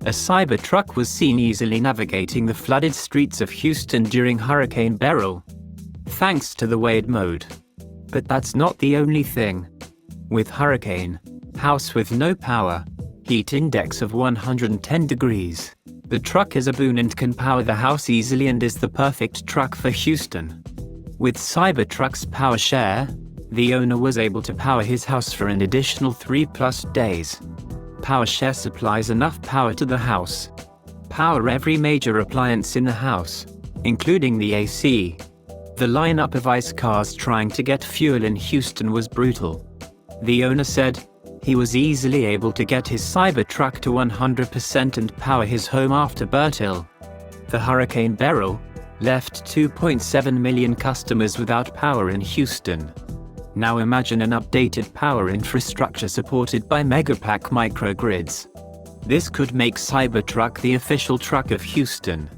A Cybertruck was seen easily navigating the flooded streets of Houston during Hurricane Beryl, thanks to the wade mode. But that's not the only thing. With Hurricane House with no power, heat index of 110 degrees, the truck is a boon and can power the house easily and is the perfect truck for Houston. With Cybertruck's power share, the owner was able to power his house for an additional 3+ days. Power share supplies enough power to the house. Power every major appliance in the house, including the AC. The lineup of ICE cars trying to get fuel in Houston was brutal. The owner said he was easily able to get his Cybertruck to 100% and power his home after Beryl. The Hurricane Beryl left 2.7 million customers without power in Houston. Now imagine an updated power infrastructure supported by megapack microgrids. This could make Cybertruck the official truck of Houston.